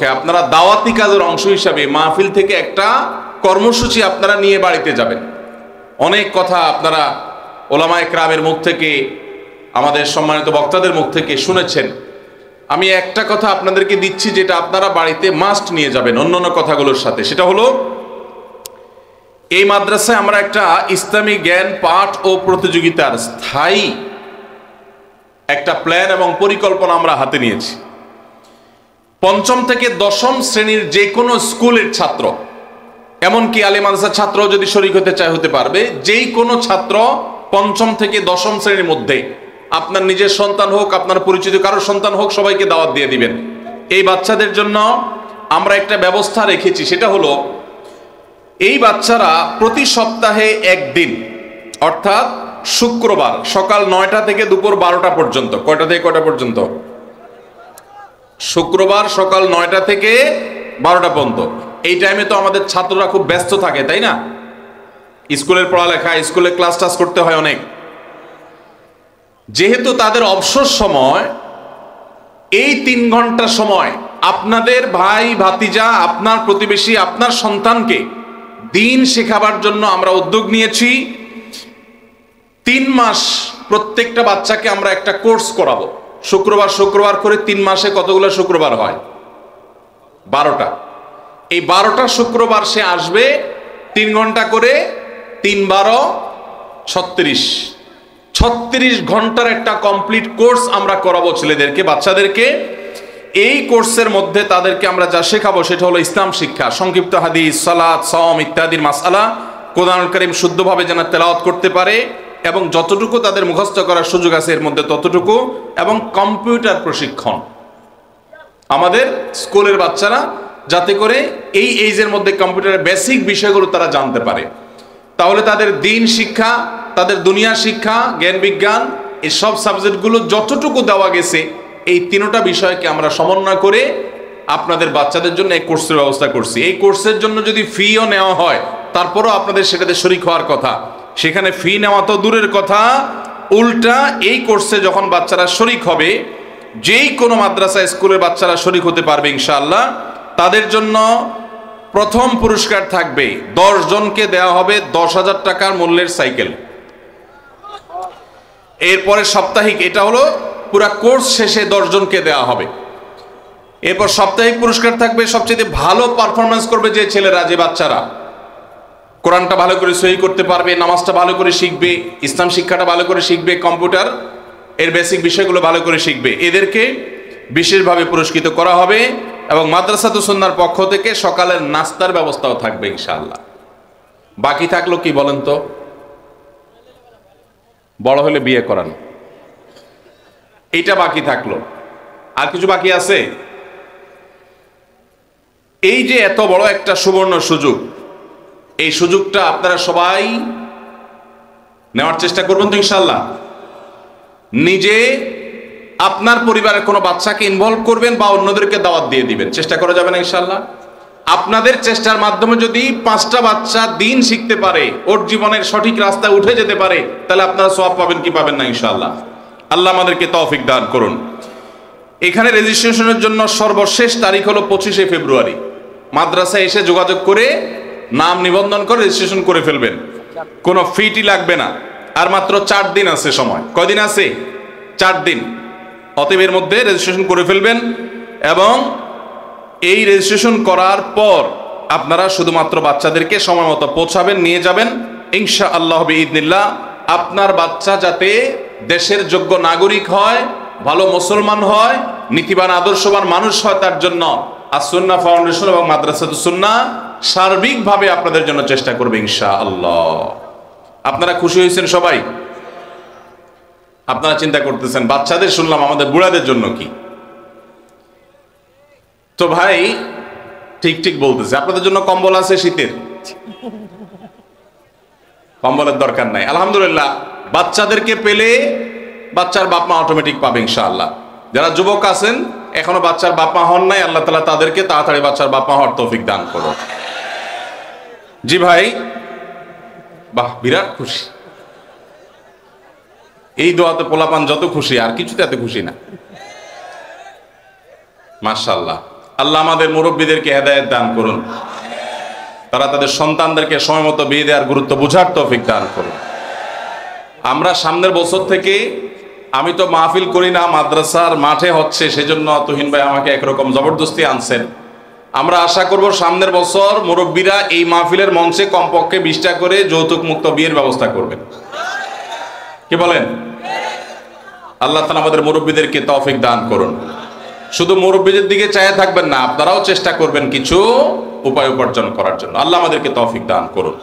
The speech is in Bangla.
উপলক্ষে আপনারা দাওয়াতি কাজের অংশ হিসাবে মাহফিল থেকে একটা কর্মসূচি আপনারা নিয়ে বাড়িতে যাবেন। অনেক কথা আপনারা ওলামায়ে কেরামের মুখ থেকে, আমাদের সম্মানিত বক্তাদের মুখ থেকে শুনেছেন। আমি একটা কথা আপনাদেরকে দিচ্ছি, যেটা আপনারা বাড়িতে মাস্ট নিয়ে যাবেন অন্যান্য কথাগুলোর সাথে। সেটা হলো, এই মাদ্রাসায় আমরা একটা ইসলামী জ্ঞান পাঠ ও প্রতিযোগিতার স্থায়ী একটা প্ল্যান এবং পরিকল্পনা আমরা হাতে নিয়েছি। পঞ্চম থেকে দশম শ্রেণীর যে কোনো স্কুলের ছাত্র, এমনকি আলিম মাদ্রাসার ছাত্র যদি শরীক হতে চায় হতে পারবে, যেই কোনো ছাত্র পঞ্চম থেকে দশম শ্রেণীর মধ্যে, আপনার নিজের সন্তান হোক, আপনার পরিচিত কারো সন্তান হোক, সবাইকে দাওয়াত দিয়ে দিবেন। এই বাচ্চাদের জন্য আমরা একটা ব্যবস্থা রেখেছি। সেটা হলো, এই বাচ্চারা প্রতি সপ্তাহে একদিন, অর্থাৎ শুক্রবার সকাল 9টা থেকে দুপুর 12টা পর্যন্ত। কয়টা থেকে কয়টা পর্যন্ত? শুক্রবার সকাল 9টা থেকে 12টা পর্যন্ত। এই টাইমে তো আমাদের ছাত্ররা খুব ব্যস্ত থাকে, তাই না? স্কুলের পড়ালেখা, স্কুলে ক্লাস টাস করতে হয় অনেক। যেহেতু তাদের অবসর সময় এই 3 ঘন্টা সময়, আপনাদের ভাই ভাতিজা, আপনার প্রতিবেশী, আপনার সন্তানকে দিন শেখাবার জন্য আমরা উদ্যোগ নিয়েছি। 3 মাস প্রত্যেকটা বাচ্চাকে আমরা একটা কোর্স করাবো। শুক্রবার করে 3 মাসে কতগুলো শুক্রবার হয়? 12টা। এই 12টা শুক্রবার সে আসবে, 3 ঘন্টা করে, 3 12 36 ঘন্টার একটা কমপ্লিট কোর্স আমরা করাবো ছেলেদেরকে, বাচ্চাদেরকে। এই কোর্সের মধ্যে তাদেরকে আমরা যা শেখাবো সেটা হলো ইসলাম শিক্ষা, সংক্ষিপ্ত হাদিস, সালাত, সাওম ইত্যাদির মাসআলা, কোরআনুল কারীম শুদ্ধভাবে যেন তেলাওয়াত করতে পারে এবং যতটুকু তাদের মুখস্থ করার সুযোগ আছে এর মধ্যে ততটুকু, এবং কম্পিউটার প্রশিক্ষণ। আমাদের স্কুলের বাচ্চারা যাতে করে এই এইজের মধ্যে কম্পিউটারের বেসিক বিষয়গুলো তারা জানতে পারে, তাহলে তাদের দিন শিক্ষা, তাদের দুনিয়া শিক্ষা, জ্ঞান বিজ্ঞান, এই সব সাবজেক্টগুলো যতটুকু দেওয়া গেছে, এই 3টা বিষয়কে আমরা সমন্বয় করে আপনাদের বাচ্চাদের জন্য এই কোর্সের ব্যবস্থা করছি। এই কোর্সের জন্য যদি ফিও নেওয়া হয়, তারপরও আপনাদের সেটাতে শরীক হওয়ার কথা। সেখানে ফি নেওয়া তো দূরের কথা, উল্টা এই কোর্সে যখন বাচ্চারা শরীক হবে, যেই কোনো মাদ্রাসা স্কুলের বাচ্চারা শরীক হতে পারবে ইনশাআল্লাহ, তাদের জন্য প্রথম পুরস্কার থাকবে 10 জনকে দেওয়া হবে 10,000 টাকার মূল্যের সাইকেল। এরপরে সাপ্তাহিক, এটা হলো পুরা কোর্স শেষে 10 জনকে দেওয়া হবে। এরপর সাপ্তাহিক পুরস্কার থাকবে সবচেয়ে ভালো পারফরমেন্স করবে যে ছেলেরা, যে বাচ্চারা কোরআনটা ভালো করে সহি করতে পারবে, নামাজটা ভালো করে শিখবে, ইসলাম শিক্ষাটা ভালো করে শিখবে, কম্পিউটার এর বেসিক বিষয়গুলো ভালো করে শিখবে, এদেরকে বিশেষভাবে পুরস্কৃত করা হবে। এবং মাদ্রাসাতুস সুন্নাহর পক্ষ থেকে সকালের নাস্তার ব্যবস্থাও থাকবে ইনশাআল্লাহ। বাকি থাকলো কি বলেন তো? বড় হলে বিয়ে করানো, এইটা বাকি থাকলো। আর কিছু বাকি আছে? এই যে এত বড় একটা সুবর্ণ সুযোগ, এই সুযোগটা আপনারা সবাই নেওয়ার চেষ্টা করবেন তো ইনশাআল্লাহ। নিজে আপনার পরিবারের কোনো বাচ্চাকে ইনভলভ করবেন বা অন্যদেরকে দাওয়াত দিয়ে দিবেন, চেষ্টা করা যাবে না ইনশাআল্লাহ। আপনাদের চেষ্টার মাধ্যমে যদি 5টা বাচ্চা দিন শিখতে পারে, ওর জীবনের সঠিক রাস্তায় উঠে যেতে পারে, তাহলে আপনারা সওয়াব পাবেন কি পাবেন না ইনশাআল্লাহ। আল্লাহ আমাদেরকে তৌফিক দান করুন। এখানে রেজিস্ট্রেশনের জন্য সর্বশেষ তারিখ হলো 25শে ফেব্রুয়ারি। মাদ্রাসায় এসে যোগাযোগ করে নাম নিবন্ধন করে রেজিস্ট্রেশন করে ফেলবেন, কোনো ফিটি লাগবে না। আর মাত্র 4 দিন আছে সময়। কয়দিন আছে? 4 দিন। অতএব এর মধ্যে রেজিস্ট্রেশন করে ফেলবেন, এবং এই রেজিস্ট্রেশন করার পর আপনারা শুধুমাত্র বাচ্চাদেরকে সময় মতো পৌঁছাবেন, নিয়ে যাবেন ইনশাআল্লাহ বিইذنিল্লাহ। আপনার বাচ্চা যাতে দেশের যোগ্য নাগরিক হয়, ভালো মুসলমান হয়, নীতিবান আদর্শবান মানুষ হয়, তার জন্য আস-সুন্নাহ ফাউন্ডেশন এবং মাদ্রাসাতুস সুন্নাহ সার্বিকভাবে আপনাদের জন্য চেষ্টা করবে ইনশাআল্লাহ। আপনারা খুশি হয়েছেন সবাই? আপনারা চিন্তা করতেছেন বাচ্চাদের শুনলাম, আমাদের বুড়াদের জন্য কি? তো ভাই ঠিক বলতেছে, আপনাদের জন্য কম্বল আছে শীতের, কম্বলের দরকার নাই। আলহামদুলিল্লাহ, বাচ্চাদেরকে পেলে বাচ্চার বাপ মা অটোমেটিক পাবে ইনশাআল্লাহ। যারা যুবক আছেন এখনো বাচ্চার বাপ মা হন নাই, আল্লাহ তাআলা তাদেরকে তাড়াতাড়ি বাচ্চার বাপ মা হওয়ার তৌফিক দান করুন। জি ভাই, বাহ, বিরাট খুশি। এই দোয়াতে পোলাপান যত খুশি, আর কিছুতে এত খুশি না। মাশাআল্লাহ, আল্লাহ আমাদের মুরব্বীদেরকে হেদায়েত দান করুন, তারা তাদের সন্তানদেরকে সময় মতো বিয়ে দেওয়ার গুরুত্ব বুঝার তৌফিক দান করুন। আমরা সামনের বছর থেকে, আমি তো মাহফিল করি না, মাদ্রাসার মাঠে হচ্ছে, সেজন্য তুহিন ভাই আমাকে একরকম জবরদস্তি আনছেন। আমরা আশা করব সামনের বছর মুরব্বীরা এই মাহফিলের মঞ্চে কমপক্ষে 20টা করে যৌতুক মুক্ত বিয়ের ব্যবস্থা করবেন। কি বলেন? আল্লাহ তাআলা আমাদের মুরব্বীদেরকে তৌফিক দান করুন। শুধু মুরব্বীদের দিকে চাইয়া থাকবেন না, আপনারাও চেষ্টা করবেন কিছু উপায় উপার্জন করার জন্য। আল্লাহ আমাদেরকে তৌফিক দান করুন।